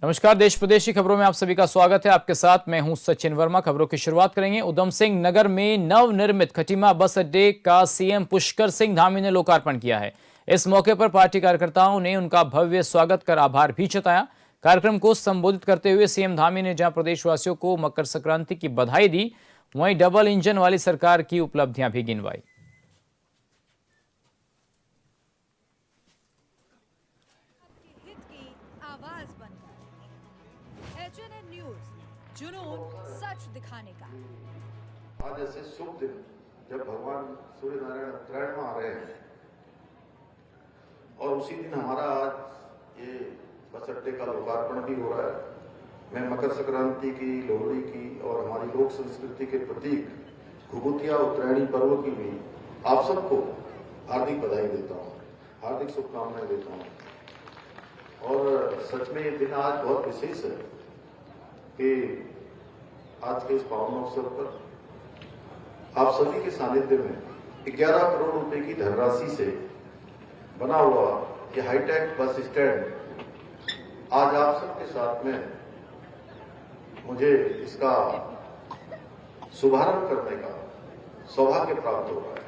नमस्कार, देश प्रदेश की खबरों में आप सभी का स्वागत है। आपके साथ मैं हूं सचिन वर्मा। खबरों की शुरुआत करेंगे। उधम सिंह नगर में नवनिर्मित खटीमा बस अड्डे का सीएम पुष्कर सिंह धामी ने लोकार्पण किया है। इस मौके पर पार्टी कार्यकर्ताओं ने उनका भव्य स्वागत कर आभार भी जताया। कार्यक्रम को संबोधित करते हुए सीएम धामी ने जहां प्रदेशवासियों को मकर संक्रांति की बधाई दी, वहीं डबल इंजन वाली सरकार की उपलब्धियां भी गिनवाई। HNN न्यूज़, जुनून सच दिखाने का। आज ऐसे शुभ दिन जब भगवान सूर्य नारायण उत्तरायण में आ रहे हैं और उसी दिन हमारा आज ये बस अड्डे का लोकार्पण भी हो रहा है। मैं मकर संक्रांति की, लोहड़ी की और हमारी लोक संस्कृति के प्रतीक घुघुतिया उत्तरायणी पर्व की भी आप सबको हार्दिक बधाई देता हूँ, हार्दिक शुभकामनाएं देता हूँ। और सच में ये दिन आज बहुत विशेष है कि आज के इस पावन अवसर पर आप सभी के सानिध्य में 11 करोड़ रुपए की धनराशि से बना हुआ ये हाईटेक बस स्टैंड आज आप सबके साथ में मुझे इसका शुभारंभ करने का सौभाग्य प्राप्त हो रहा है।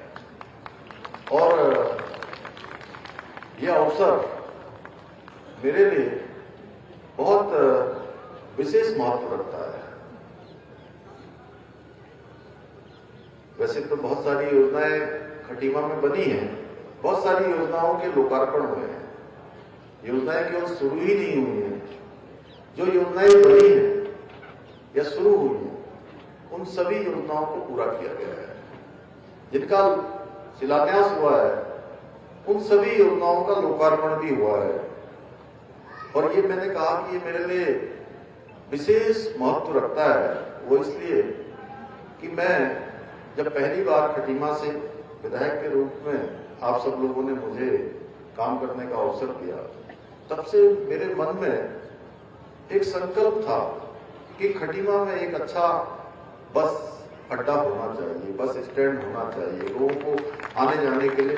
और यह अवसर मेरे लिए बहुत विशेष महत्व रखता है। वैसे तो बहुत सारी योजनाएं खटीमा में बनी हैं, बहुत सारी योजनाओं के लोकार्पण हुए हैं। योजनाएं केवल शुरू ही नहीं हुई हैं, जो योजनाएं बनी हैं या शुरू हुई हैं उन सभी योजनाओं को पूरा किया गया है। जिनका शिलान्यास हुआ है उन सभी योजनाओं का लोकार्पण भी हुआ है। और ये मैंने कहा कि ये मेरे लिए विशेष महत्व रखता है, वो इसलिए कि मैं जब पहली बार खटीमा से विधायक के रूप में आप सब लोगों ने मुझे काम करने का अवसर दिया, तब से मेरे मन में एक संकल्प था कि खटीमा में एक अच्छा बस अड्डा होना चाहिए, बस स्टैंड होना चाहिए, लोगों को आने जाने के लिए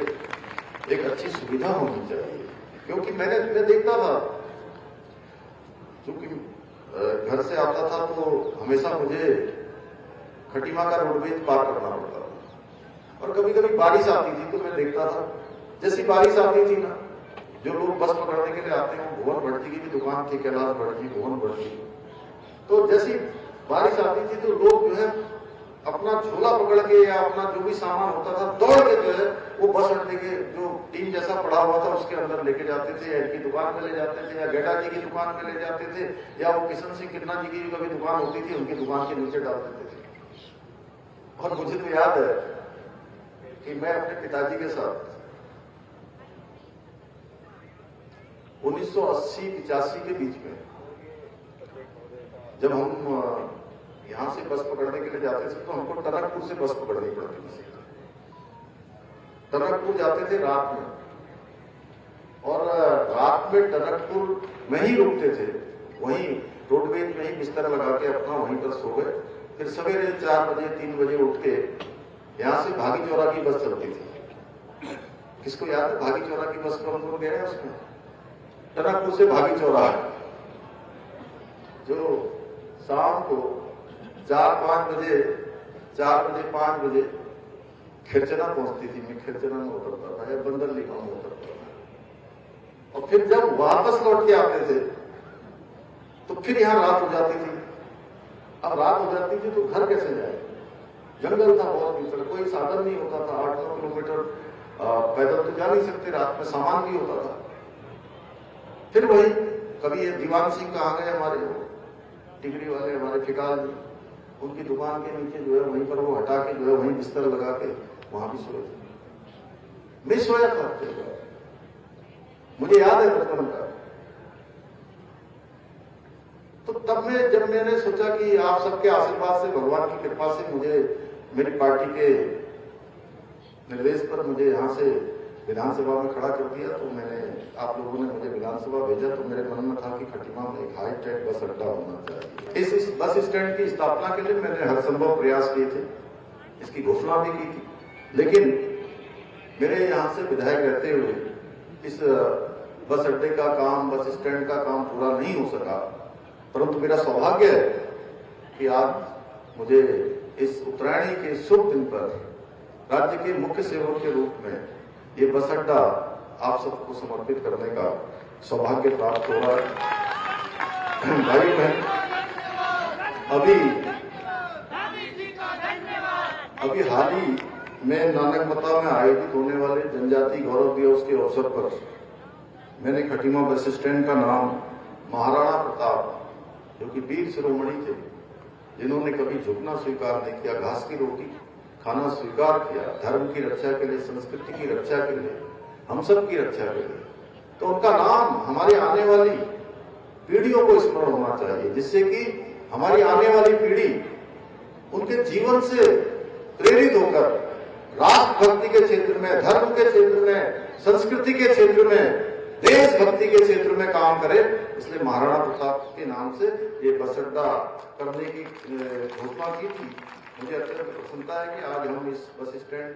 एक अच्छी सुविधा होनी चाहिए। क्योंकि मैं देखता था, क्योंकि घर से आता था तो हमेशा मुझे खटीमा का रोडवेज पार करना पड़ता था। और कभी कभी बारिश आती थी तो मैं देखता था, जैसी बारिश आती थी ना, जो लोग बस पकड़ने के लिए आते हैं, भुवन भट्टी की भी दुकान थी, कैलाश भट्टी, भुवन भट्टी, तो जैसी बारिश आती थी तो लोग जो है अपना झोला पकड़ के या अपना जो भी सामान होता था दौड़ के जो है वो बस अड्डे के जो टीम जैसा पड़ा हुआ था उसके अंदर लेके जाते थे, या की दुकान में ले जाते थे, या गेटा जी की दुकान में ले जाते थे, या वो किशन सिंह किन्ना जी की कभी दुकान होती थी उनकी दुकान के नीचे डाल देते थे। और मुझे तो याद है कि मैं अपने पिताजी के साथ 1980-85 के बीच में जब हम यहां से बस पकड़ने के लिए जाते थे तो हमको टनकपुर से बस पकड़नी पड़ती थी। टनकपुर जाते थे रात में, और रात में टनकपुर में ही रुकते थे, वहीं रोडवेज में ही बिस्तर लगा के अपना वहीं पर सो गए। फिर सवेरे 4 बजे 3 बजे उठ के यहां से भागी चौरा की बस चलती थी। किसको याद है भागी चौरा की बस कौन कौन गया है उसमें? टनकपुर से भागी चौरा जो शाम को 4-5 बजे 5 बजे खिरचना पहुंचती थी। मैं खिरचना में उतरता था या बंदरलीमा में उतरता था, और फिर जब वापस लौट के आते थे तो फिर यहां रात हो जाती थी। अब रात हो जाती थी तो घर कैसे जाए? जंगल था बहुत भीतर, कोई साधन नहीं होता था। 8-9 किलोमीटर पैदल तो जा नहीं सकते, रात में सामान भी होता था। फिर वही कभी ये दीवान सिंह कहाँ गए हमारे टिकड़ी वाले, हमारे फिकाल जी, उनकी दुकान के नीचे जो है वहीं पर वो हटा के जो है वहीं बिस्तर लगा के वहां भी सोए थे। मैं सोया था, मुझे याद है बचपन का। तो तब में जब मैंने सोचा कि आप सबके आशीर्वाद से, भगवान की कृपा से मुझे मेरी पार्टी के निर्देश पर मुझे यहाँ से विधानसभा में खड़ा कर दिया, तो मैंने आप लोगों ने मुझे विधानसभा भेजा, तो मेरे मन में था कि खटीमा में एक हाईटेक बस अड्डा होना चाहिए। इस बस स्टैंड की स्थापना के लिए मैंने हर संभव प्रयास किए थे, इसकी घोषणा भी की थी, लेकिन मेरे यहाँ से विधायक रहते हुए इस बस अड्डे का काम, बस स्टैंड का काम पूरा नहीं हो सका। परंतु मेरा सौभाग्य है कि आज मुझे इस उत्तरायणी के शुभ दिन पर राज्य के मुख्य सेवक के रूप में ये बस अड्डा आप सबको समर्पित करने का सौभाग्य प्राप्त हो रहा है। भाई बहन, अभी हाल ही में नानकमता में आयोजित होने वाले जनजाति गौरव दिवस के अवसर पर मैंने खटीमा बस स्टैंड का नाम महाराणा प्रताप, जो कि वीर शिरोमणि थे, जिन्होंने कभी झुकना स्वीकार नहीं किया, घास की रोटी खाना स्वीकार किया, धर्म की रक्षा के लिए, संस्कृति की रक्षा के लिए, हम सब की रक्षा के लिए, तो उनका नाम हमारे आने वाली पीढ़ियों को स्मरण होना चाहिए, जिससे कि हमारी आने वाली पीढ़ी उनके जीवन से प्रेरित होकर राष्ट्रभक्ति के क्षेत्र में, धर्म के क्षेत्र में, संस्कृति के क्षेत्र में, देशभक्ति के क्षेत्र में काम करे। इसलिए महाराणा प्रताप के नाम से ये बस अड्डा करने की घोषणा की थी। मुझे अत्यंत प्रसन्नता है कि आज हम इस बस स्टैंड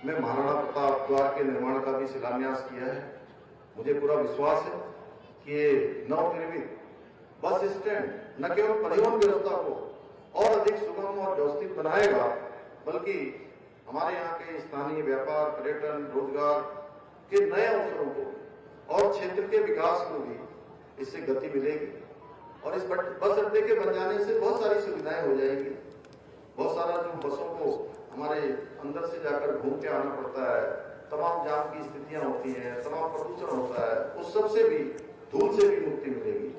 में महाराणा प्रताप द्वार के निर्माण का भी शिलान्यास किया है। मुझे पूरा विश्वास है कि ये नवनिर्मित बस स्टैंड न केवल परिवहन व्यवस्था को और अधिक सुगम और व्यवस्थित बनाएगा, बल्कि हमारे यहाँ के स्थानीय व्यापार, पर्यटन, रोजगार के नए अवसरों को और क्षेत्र के विकास को भी इससे गति मिलेगी। और इस बस अड्डे के बन जाने से बहुत सारी सुविधाएं हो जाएंगी। बहुत सारा जो बसों को हमारे अंदर से जाकर घूम के आना पड़ता है, तमाम जाम की स्थितियां होती हैं, तमाम प्रदूषण होता है, उस सब से भी, धूल से भी मुक्ति मिलेगी।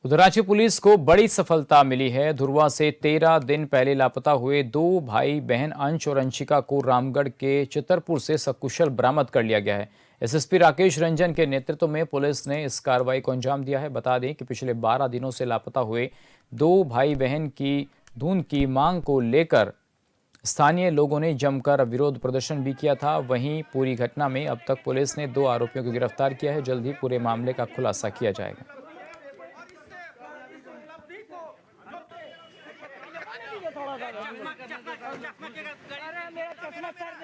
उधर रांची पुलिस को बड़ी सफलता मिली है। धुरवा से 13 दिन पहले लापता हुए 2 भाई बहन अंश और अंशिका को रामगढ़ के चितरपुर से सकुशल बरामद कर लिया गया है। एसएसपी राकेश रंजन के नेतृत्व में पुलिस ने इस कार्रवाई को अंजाम दिया है। बता दें कि पिछले 12 दिनों से लापता हुए 2 भाई बहन की ढूंढ की मांग को लेकर स्थानीय लोगों ने जमकर विरोध प्रदर्शन भी किया था। वहीं पूरी घटना में अब तक पुलिस ने 2 आरोपियों को गिरफ्तार किया है। जल्द ही पूरे मामले का खुलासा किया जाएगा।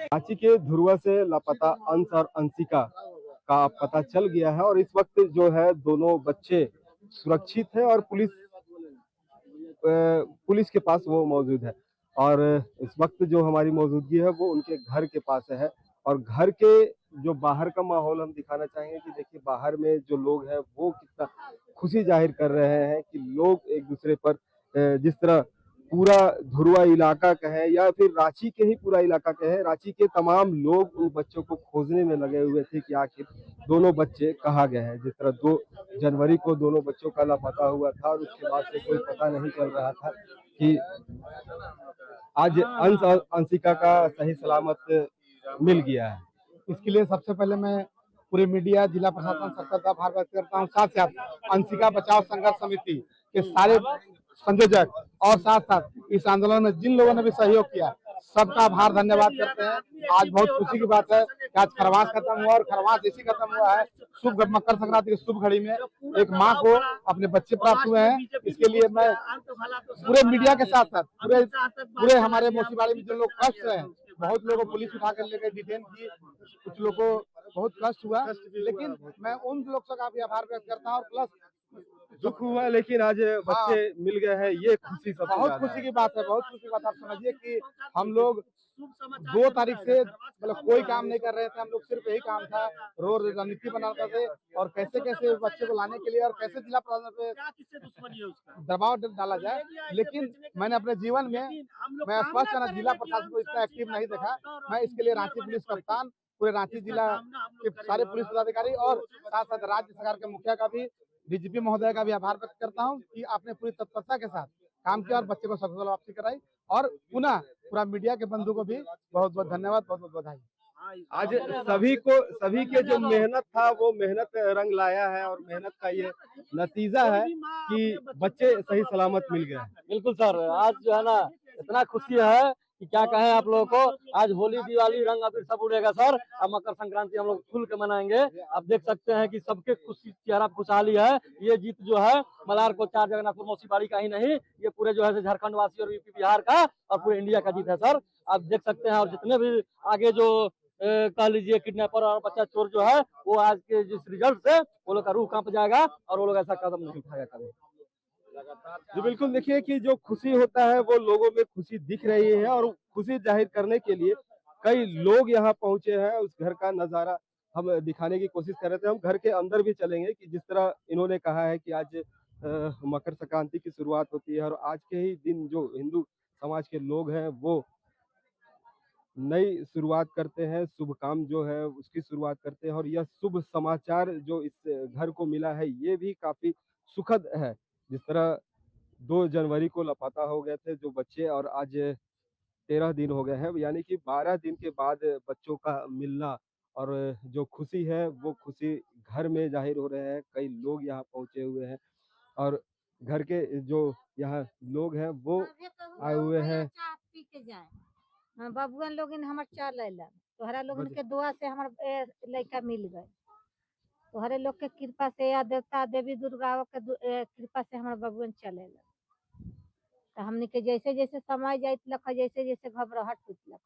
रांची के धुरवा से लापता अंश और अंशिका का पता चल गया है और इस वक्त जो है दोनों बच्चे सुरक्षित है और पुलिस के पास वो मौजूद है। और इस वक्त जो हमारी मौजूदगी है वो उनके घर के पास है और घर के जो बाहर का माहौल हम दिखाना चाहेंगे कि देखिए बाहर में जो लोग हैं वो कितना खुशी जाहिर कर रहे हैं कि लोग एक दूसरे पर जिस तरह पूरा धुरवा इलाका कहे या फिर रांची के ही पूरा इलाका कहे, रांची के तमाम लोग उन बच्चों को खोजने में लगे हुए थे कि आखिर दोनों बच्चे कहाँ गए हैं। जिस तरह 2 जनवरी को दोनों बच्चों का लापता हुआ था और उसके बाद से कोई पता नहीं चल रहा था कि आज अंश और अंशिका का सही सलामत मिल गया है। इसके लिए सबसे पहले मैं पूरे मीडिया, जिला प्रशासन सबका आभार व्यक्त करता हूँ। साथ साथ अंशिका बचाओ संघर्ष समिति के सारे संयोजक और साथ साथ इस आंदोलन में जिन लोगों ने भी सहयोग किया सबका आभार धन्यवाद करते हैं। आज बहुत खुशी की बात है कि आज खरवास खत्म हुआ और खरवास इसी खत्म हुआ है शुभ मकर संक्रांति की शुभ घड़ी में एक माँ को अपने बच्चे प्राप्त हुए हैं। इसके लिए मैं पूरे मीडिया के साथ साथ पूरे हमारे मोसीबाड़ी में जो लोग कष्ट हैं, बहुत लोगों को पुलिस उठा कर लेकर डिटेन की, कुछ लोगों को बहुत कष्ट हुआ, लेकिन मैं उन लोगों का भी आभार व्यक्त करता हूँ। और प्लस दुख हुआ लेकिन आज बच्चे मिल गए हैं, ये खुशी सबसे बहुत खुशी की बात है, बहुत खुशी की बात। आप समझिए कि हम लोग 2 तारीख से मतलब कोई काम नहीं कर रहे थे, हम लोग सिर्फ यही काम था, रोज रणनीति बनाते थे और कैसे कैसे बच्चे को लाने के लिए और कैसे जिला प्रशासन पे दबाव डाला जाए। लेकिन मैंने अपने जीवन में मैं स्पष्ट है जिला प्रशासन को इतना एक्टिव नहीं देखा। मैं इसके लिए रांची पुलिस कप्तान, पूरे रांची जिला के सारे पुलिस पदाधिकारी और साथ साथ राज्य सरकार के मुखिया का भी, डीजीपी महोदय का भी आभार व्यक्त करता हूं कि आपने पूरी तत्परता के साथ काम किया और बच्चे को सकुशल वापसी कराई। और पुनः पूरा मीडिया के बंधु को भी बहुत बहुत धन्यवाद, बहुत बहुत बधाई। आज सभी के जो मेहनत था वो मेहनत रंग लाया है और मेहनत का ये नतीजा है कि बच्चे सही सलामत मिल गए। बिल्कुल सर, आज जो है ना इतना खुशी है कि क्या कहें आप लोगों को। आज होली, दिवाली, रंग अबीर सब उड़ेगा सर। अब मकर संक्रांति हम लोग खुल के मनाएंगे। आप देख सकते हैं कि सबके खुशी, चेहरा खुशहाली है। ये जीत जो है मलार को 4 जगन्नाथपुर मौसीबाड़ी का ही नहीं, ये पूरे जो है झारखंड वासी और यूपी बिहार का और पूरे इंडिया का जीत है सर। आप देख सकते हैं और जितने भी आगे जो कह लीजिए किडनैपर और बच्चा चोर जो है वो आज के जिस रिजल्ट से वो लोग का रूह कांप जाएगा और वो लोग ऐसा कदम नहीं उठाएगा कभी। जी बिल्कुल, देखिए कि जो खुशी होता है वो लोगों में खुशी दिख रही है और खुशी जाहिर करने के लिए कई लोग यहाँ पहुंचे हैं। उस घर का नज़ारा हम दिखाने की कोशिश कर रहे थे। हम घर के अंदर भी चलेंगे कि जिस तरह इन्होंने कहा है कि आज मकर संक्रांति की शुरुआत होती है और आज के ही दिन जो हिंदू समाज के लोग हैं वो नई शुरुआत करते हैं, शुभ काम जो है उसकी शुरुआत करते हैं और यह शुभ समाचार जो इस घर को मिला है ये भी काफ़ी सुखद है। जिस तरह 2 जनवरी को लापता हो गए थे जो बच्चे और आज 13 दिन हो गए हैं, यानी कि 12 दिन के बाद बच्चों का मिलना और जो खुशी है वो खुशी घर में ज़ाहिर हो रहे हैं। कई लोग यहाँ पहुँचे हुए हैं और घर के जो यहाँ लोग हैं वो आए हुए हैं। पी के जाए बबुआन लोग हमर चाल अइला तोहरा लोगन के दुआ से हमर लड़का मिल गए तोहरे लोग के कृपा से या देवता देवी दुर्गा के कृपा से हमर बबुआन चले तो हमने के जैसे जैसे समय जाइत लख जैसे जैसे घबराहट होत लख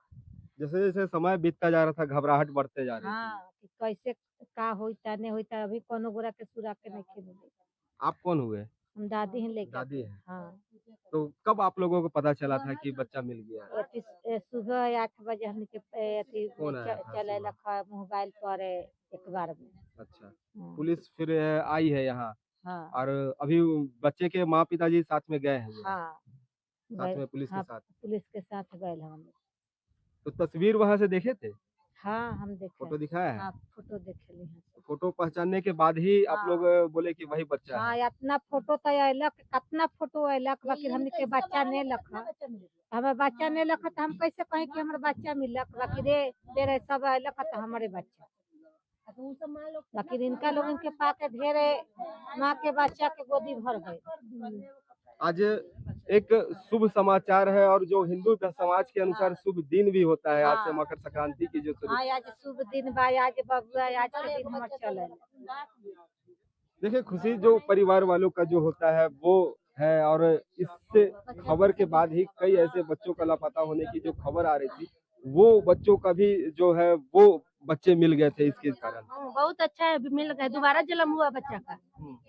जैसे जैसे समय बीतता जा रहा था घबराहट बढ़ते जा रही थी। हाँ कि कैसे का होता नहीं होता अभी कोनो गोरा के सुरा के नहीं मिले। आप कौन हुए? हम दादी हैं लेके दादी है। हाँ तो कब आप लोगों को पता चला था कि बच्चा मिल गया है? सुबह 8 बजे हमने के फोन आया था चले सुबह। लख मोबाइल पर अखबार में। अच्छा, हाँ। पुलिस फिर आई है यहाँ हाँ और अभी बच्चे के माँ पिताजी साथ में गए हैं हाँ साथ में पुलिस के हाँ, साथ। पुलिस के साथ गए हम लोग। तो तस्वीर वहां से देखे थे? हाँ हम देखे फोटो दिखाया है? हाँ फोटो देखे ली हैं। फोटो पहचानने के बाद ही आप हाँ। लोग बोले कि वही बच्चा हाँ है। इतना फोटो तो अयलक कितना फोटो अयलक बाकी हमने के बच्चा नहीं लखा हमारे बच्चा नहीं लखा तो हम कैसे कहें कि हमारे बच्चा मिलक बाकी रे तेरे सब अयलक तो हमारे बच्चा बाकी इनका लोगन के पाके ढेरे माँ के बच्चा के गोदी भर गए। आज एक शुभ समाचार है और जो हिंदू समाज के अनुसार शुभ दिन भी होता है। आज से हाँ। मकर संक्रांति की जो हाँ आज शुभ दिन बा आज बबुआ आज के दिन हमारे चले। देखिए खुशी जो परिवार वालों का जो होता है वो है और इससे खबर के बाद ही कई ऐसे बच्चों का लापता होने की जो खबर आ रही थी वो बच्चों का भी जो है वो बच्चे मिल गए थे इसके कारण। बहुत अच्छा है मिल गए दोबारा जन्म हुआ बच्चा का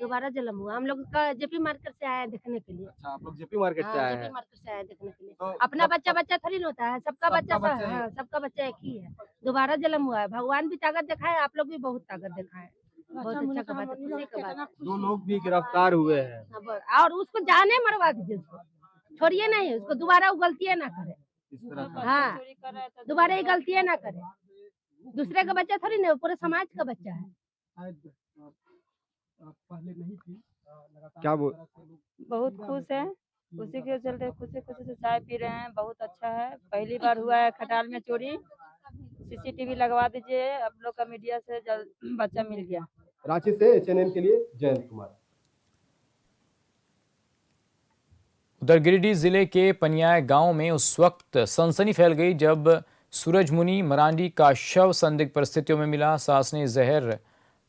दोबारा जन्म हुआ हम लोग का जेपी मार्केट से आया देखने के लिए। अच्छा, आप लोग जेपी मार्केट से आए जेपी हैं? मार्केट से आया देखने के लिए तो अपना बच्चा बच्चा थोड़ी ना होता है सबका बच्चा बच्चा ही। हाँ, सबका बच्चा एक ही है दोबारा जन्म हुआ है भगवान भी ताकत दिखाए आप लोग भी बहुत ताकत दिखाए बहुत अच्छा का बात है खुशी का बात है। 2 लोग भी गिरफ्तार हुए हैं। और उसको जाने मरवा दीजिए उसको छोड़िए नहीं उसको दोबारा वो गलतियाँ ना करे इस तरह का। हाँ दोबारा ये गलतियाँ ना करे दूसरे का बच्चा थोड़ी ना पूरे समाज का बच्चा है। क्या वो बहुत खुश है खुशी के चलते खुशी खुशी से चाय पी रहे हैं बहुत अच्छा है पहली बार हुआ है खटाल में चोरी सीसीटीवी लगवा दीजिए आप लोग का मीडिया से जल्द बच्चा मिल गया। रांची से चैनल के लिए जयंत कुमार। उधर गिरिडीह जिले के पनियाय गांव में उस वक्त सनसनी फैल गई जब सूरजमुनि मरांडी का शव संदिग्ध परिस्थितियों में मिला। सास ने जहर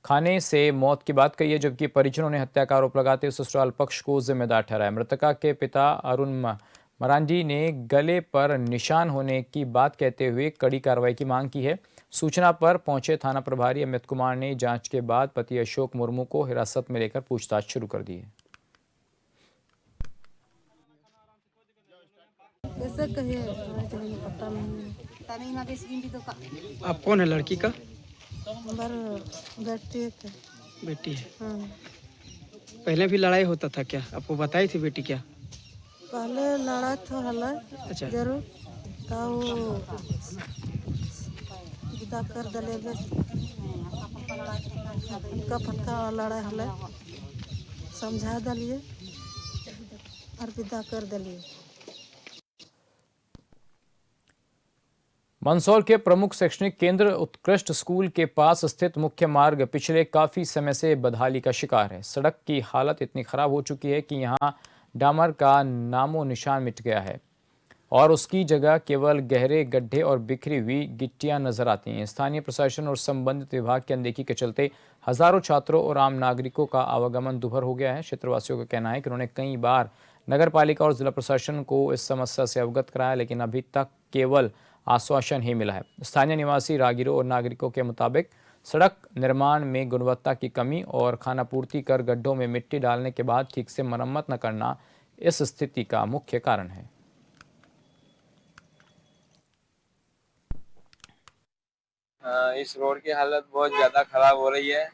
खाने से मौत की बात कही है जबकि परिजनों ने हत्या का आरोप लगाते हुए ससुराल पक्ष को जिम्मेदार ठहराया। मृतका के पिता अरुण मरांडी ने गले पर निशान होने की बात कहते हुए कड़ी कार्रवाई की मांग की है। सूचना पर पहुंचे थाना प्रभारी अमित कुमार ने जांच के बाद पति अशोक मुर्मू को हिरासत में लेकर पूछताछ शुरू कर दी है। कैसे कहिए पता नहीं। आप कौन है लड़की का? बेटी है। हाँ। पहले भी लड़ाई होता था क्या? आपको बताई थी बेटी क्या? पहले लड़ा तो हला अच्छा जरूर का वो विदा कर दले फटका फटका लड़ा हला समझा दलिए और विदा कर दलिए। मंदसौर के प्रमुख शैक्षणिक केंद्र उत्कृष्ट स्कूल के पास स्थित मुख्य मार्ग पिछले काफी समय से बदहाली का शिकार है। सड़क की हालत इतनी खराब हो चुकी है कि यहां डामर का नामो निशान मिट गया है और उसकी जगह केवल गहरे गड्ढे और बिखरी हुई गिट्टियां नजर आती हैं। स्थानीय प्रशासन और संबंधित विभाग की अनदेखी के चलते हजारों छात्रों और आम नागरिकों का आवागमन दुभर हो गया है। क्षेत्रवासियों का कहना है कि उन्होंने कई बार नगर पालिका और जिला प्रशासन को इस समस्या से अवगत कराया लेकिन अभी तक केवल आश्वासन ही मिला है। स्थानीय निवासी, राहगीरों और नागरिकों के मुताबिक सड़क निर्माण में गुणवत्ता की कमी और खानापूर्ति कर गड्ढों में मिट्टी डालने के बाद ठीक से मरम्मत न करना इस स्थिति का मुख्य कारण है। इस रोड की हालत बहुत ज़्यादा खराब हो रही है।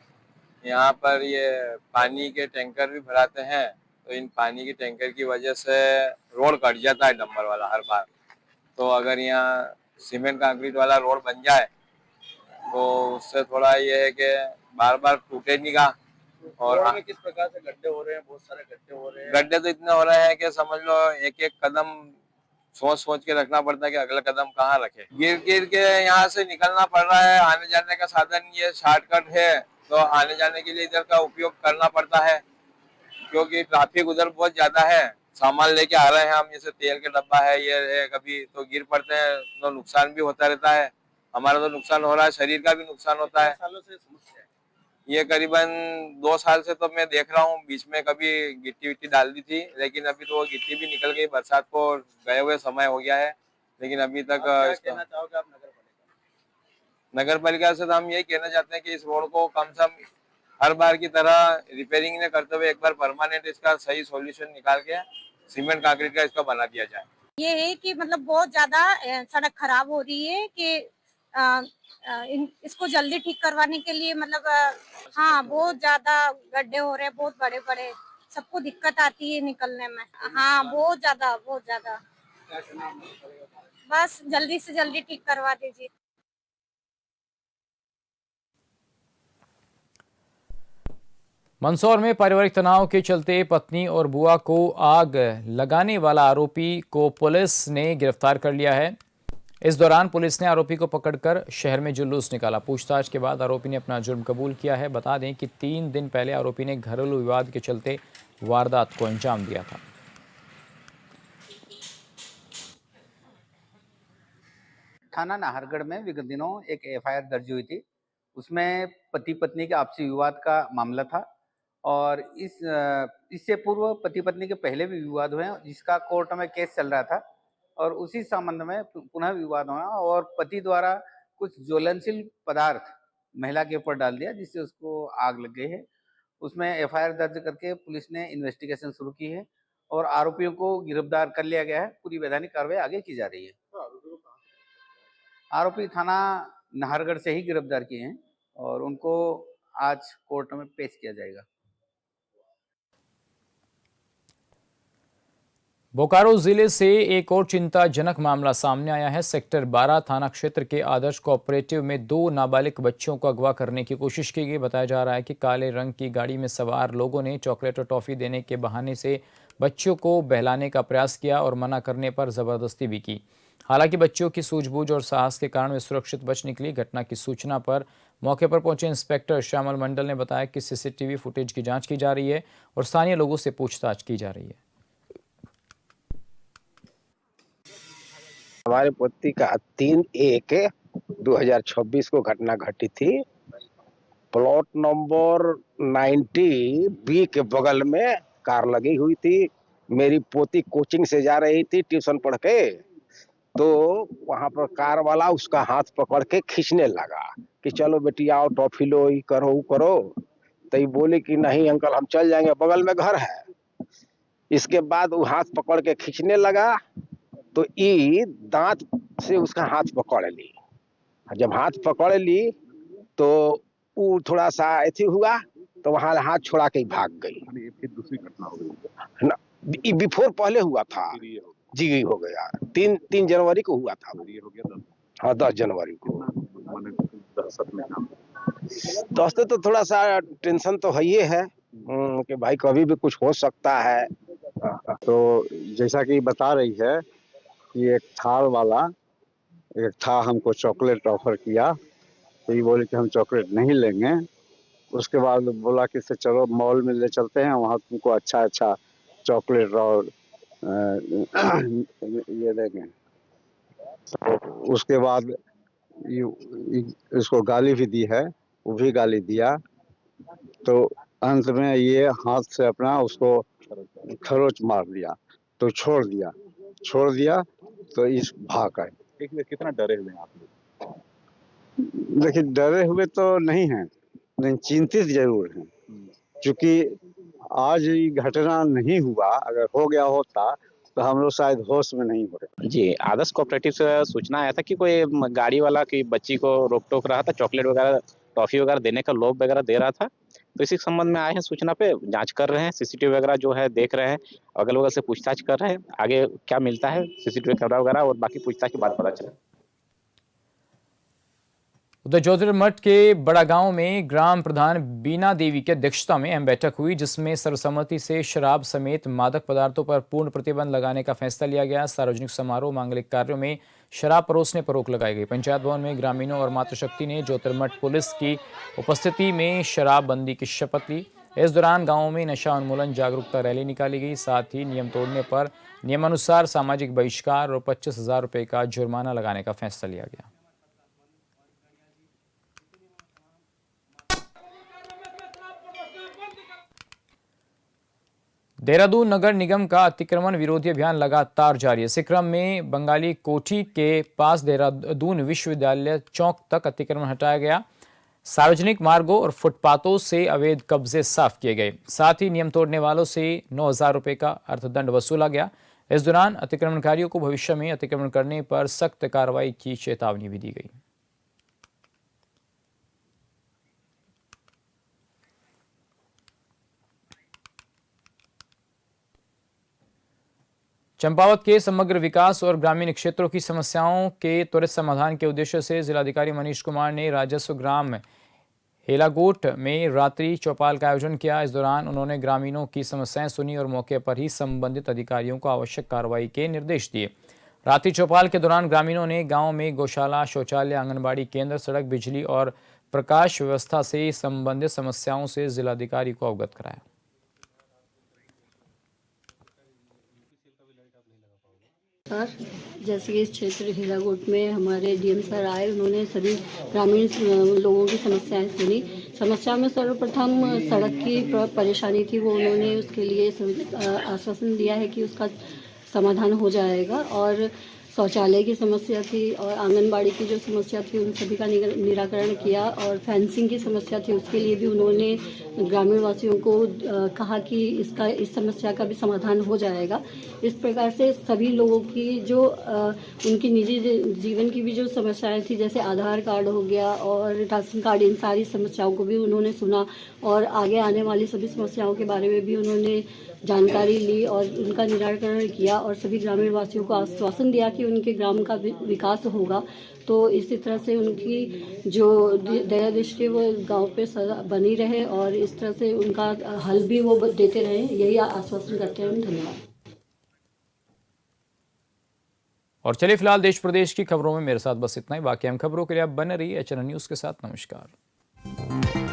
यहाँ पर ये पानी के टैंकर भी भराते हैं, तो इन पानी के टैंकर की वजह से रोड कट जाता है डंपर वाला हर बार। तो अगर यहाँ सीमेंट कंक्रीट वाला रोड बन जाए तो उससे थोड़ा ये है कि बार बार टूटे नहीं का। और रोड में किस प्रकार से गड्ढे हो रहे हैं? बहुत सारे गड्ढे हो रहे हैं। गड्ढे तो इतने हो रहे हैं कि समझ लो एक एक कदम सोच के रखना पड़ता है कि अगला कदम कहाँ रखे। गिर के यहाँ से निकलना पड़ रहा है। आने जाने का साधन ये शॉर्टकट है, तो आने जाने के लिए इधर का उपयोग करना पड़ता है, क्योंकि ट्रैफिक उधर बहुत ज्यादा है। सामान लेके आ रहे हैं हम, जैसे तेल के डब्बा है, ये है, कभी तो गिर पड़ते हैं तो नुकसान भी होता रहता है। हमारा तो नुकसान हो रहा है, शरीर का भी नुकसान होता है। सालों से समस्या है ये, करीबन 2 साल से तो मैं देख रहा हूँ। बीच में कभी गिट्टी विट्टी डाल दी थी, लेकिन अभी तो वो गिट्टी भी निकल गई। बरसात को गए हुए समय हो गया है, लेकिन अभी तक कहना चाहोगे आप नगर पालिका से? तो हम यही कहना चाहते हैं कि इस रोड को कम से कम हर बार की तरह रिपेयरिंग ने करते हुए एक बार परमानेंट इसका सही सॉल्यूशन निकाल के सीमेंट कंक्रीट का इसका बना दिया जाए। ये है कि मतलब बहुत ज्यादा सड़क खराब हो रही है कि इसको जल्दी ठीक करवाने के लिए मतलब हाँ बहुत ज्यादा गड्ढे हो रहे हैं, बहुत बड़े बड़े, सबको दिक्कत आती है निकलने में। हाँ बहुत ज्यादा बस जल्दी से जल्दी ठीक करवा दीजिए। मंदसौर में पारिवारिक तनाव के चलते पत्नी और बुआ को आग लगाने वाला आरोपी को पुलिस ने गिरफ्तार कर लिया है। इस दौरान पुलिस ने आरोपी को पकड़कर शहर में जुलूस निकाला। पूछताछ के बाद आरोपी ने अपना जुर्म कबूल किया है। बता दें कि 3 दिन पहले आरोपी ने घरेलू विवाद के चलते वारदात को अंजाम दिया था। थाना नाहरगढ़ में विगत दिनों एक FIR दर्ज हुई थी। उसमें पति पत्नी के आपसी विवाद का मामला था और इससे पूर्व पति पत्नी के पहले भी विवाद हुए हैं, जिसका कोर्ट में केस चल रहा था और उसी संबंध में पुनः विवाद हुआ और पति द्वारा कुछ ज्वलनशील पदार्थ महिला के ऊपर डाल दिया, जिससे उसको आग लग गई है। उसमें FIR दर्ज करके पुलिस ने इन्वेस्टिगेशन शुरू की है और आरोपियों को गिरफ्तार कर लिया गया है। पूरी वैधानिक कार्रवाई आगे की जा रही है। आरोपी थाना नाहरगढ़ से ही गिरफ्तार किए हैं और उनको आज कोर्ट में पेश किया जाएगा। बोकारो जिले से एक और चिंताजनक मामला सामने आया है। सेक्टर 12 थाना क्षेत्र के आदर्श कोऑपरेटिव में 2 नाबालिग बच्चों को अगवा करने की कोशिश की गई। बताया जा रहा है कि काले रंग की गाड़ी में सवार लोगों ने चॉकलेट और टॉफी देने के बहाने से बच्चों को बहलाने का प्रयास किया और मना करने पर जबरदस्ती भी की। हालांकि बच्चों की सूझबूझ और साहस के कारण वे सुरक्षित बच निकली। घटना की सूचना पर मौके पर पहुंचे इंस्पेक्टर श्यामल मंडल ने बताया कि CCTV फुटेज की जांच की जा रही है और स्थानीय लोगों से पूछताछ की जा रही है। हमारे पोती का 3/1/2026 को घटना घटी थी। प्लॉट नंबर 90B के बगल में कार लगी हुई थी। मेरी पोती कोचिंग से जा रही थी ट्यूशन पढ़ के, तो वहां पर कार वाला उसका हाथ पकड़ के खींचने लगा कि चलो बेटी आओ, टॉफी लो, ये करो वो करो। तो ये बोली कि नहीं अंकल हम चल जाएंगे, बगल में घर है। इसके बाद वो हाथ पकड़ के खींचने लगा तो ये दांत से उसका हाथ पकड़ ली। जब हाथ पकड़ ली तो वो थोड़ा सा ऐसे हुआ तो वहां हाथ छोड़ा के भाग गई। फिर दूसरी घटना हो गई ना, बिफोर पहले हुआ था जी, हो गया 3 जनवरी को हुआ था। हाँ 10 जनवरी को। दहशत तो थोड़ा सा टेंशन तो है ही है कि भाई कभी भी कुछ हो सकता है। तो जैसा कि बता रही है कि एक थार वाला एक था, हमको चॉकलेट ऑफर किया तो ये बोले कि हम चॉकलेट नहीं लेंगे। उसके बाद बोला कि चलो मॉल में ले चलते हैं, वहाँ तुमको अच्छा चॉकलेट और ये देंगे। तो उसके बाद इसको गाली भी दी है, वो भी गाली दिया। तो अंत में ये हाथ से अपना उसको खरोच मार दिया, तो छोड़ दिया तो इस भाग गए। कितना डरे हुए हैं आप लोग? देखिए, डरे हुए तो नहीं हैं, लेकिन चिंतित जरूर हैं, क्योंकि आज ये घटना नहीं हुआ, अगर हो गया होता तो हम लोग शायद होश में नहीं हो रहे। जी, आदर्श कोऑपरेटिव से सूचना आया था कि कोई गाड़ी वाला की बच्ची को रोक टोक रहा था, चॉकलेट वगैरह, टॉफी वगैरह देने का लोभ वगैरह दे रहा था। तो इसी संबंध में आए हैं सूचना पे, जांच कर रहे हैं, सीसीटीवी वगैरह जो है देख रहे हैं, अगल बगल से पूछताछ कर रहे हैं, आगे क्या मिलता है सीसीटीवी कैमरा वगैरह और बाकी पूछताछ के बाद पता चला। उधर ज्योतिर्मठ के बड़ा गांव में ग्राम प्रधान बीना देवी की अध्यक्षता में अहम बैठक हुई, जिसमें सर्वसम्मति से शराब समेत मादक पदार्थों पर पूर्ण प्रतिबंध लगाने का फैसला लिया गया। सार्वजनिक समारोह, मांगलिक कार्यों में शराब परोसने पर रोक लगाई गई। पंचायत भवन में ग्रामीणों और मातृशक्ति ने ज्योतिर्मठ पुलिस की उपस्थिति में शराबबंदी की शपथ ली। इस दौरान गाँव में नशा उन्मूलन जागरूकता रैली निकाली गई। साथ ही नियम तोड़ने पर नियमानुसार सामाजिक बहिष्कार और 25,000 रुपये का जुर्माना लगाने का फैसला लिया गया। देहरादून नगर निगम का अतिक्रमण विरोधी अभियान लगातार जारी है। इसी क्रम में बंगाली कोठी के पास देहरादून विश्वविद्यालय चौक तक अतिक्रमण हटाया गया। सार्वजनिक मार्गों और फुटपाथों से अवैध कब्जे साफ किए गए। साथ ही नियम तोड़ने वालों से 9,000 रुपये का अर्थदंड वसूला गया। इस दौरान अतिक्रमणकारियों को भविष्य में अतिक्रमण करने पर सख्त कार्रवाई की चेतावनी भी दी गई। चंपावत के समग्र विकास और ग्रामीण क्षेत्रों की समस्याओं के त्वरित समाधान के उद्देश्य से जिलाधिकारी मनीष कुमार ने राजस्व ग्राम हेलागोट में रात्रि चौपाल का आयोजन किया। इस दौरान उन्होंने ग्रामीणों की समस्याएं सुनी और मौके पर ही संबंधित अधिकारियों को आवश्यक कार्रवाई के निर्देश दिए। रात्रि चौपाल के दौरान ग्रामीणों ने गांव में गौशाला, शौचालय, आंगनबाड़ी केंद्र, सड़क, बिजली और प्रकाश व्यवस्था से संबंधित समस्याओं से जिलाधिकारी को अवगत कराया। सर, जैसे कि इस क्षेत्र हिलागोट में हमारे डीएम सर आए, उन्होंने सभी ग्रामीण लोगों की समस्याएं सुनी। समस्या में सर्वप्रथम सड़क की परेशानी थी, वो उन्होंने उसके लिए आश्वासन दिया है कि उसका समाधान हो जाएगा। और शौचालय की समस्या थी और आंगनबाड़ी की जो समस्या थी उन सभी का निराकरण किया। और फेंसिंग की समस्या थी, उसके लिए भी उन्होंने ग्रामीण वासियों को कहा कि इस समस्या का भी समाधान हो जाएगा। इस प्रकार से सभी लोगों की जो उनकी निजी जीवन की भी जो समस्याएं थी, जैसे आधार कार्ड हो गया और राशन कार्ड, इन सारी समस्याओं को भी उन्होंने सुना और आगे आने वाली सभी समस्याओं के बारे में भी उन्होंने जानकारी ली और उनका निराकरण किया। और सभी ग्रामीण वासियों को आश्वासन दिया कि उनके ग्राम का विकास होगा। तो इसी तरह से उनकी जो दया दृष्टि वो गांव पे सदा बनी रहे और इस तरह से उनका हल भी वो देते रहे, यही आश्वासन करते हैं। धन्यवाद। और चलिए फिलहाल देश प्रदेश की खबरों में मेरे साथ बस इतना ही। बाकी अहम खबरों के लिए आप बने रहिए HNN न्यूज़ के साथ। नमस्कार।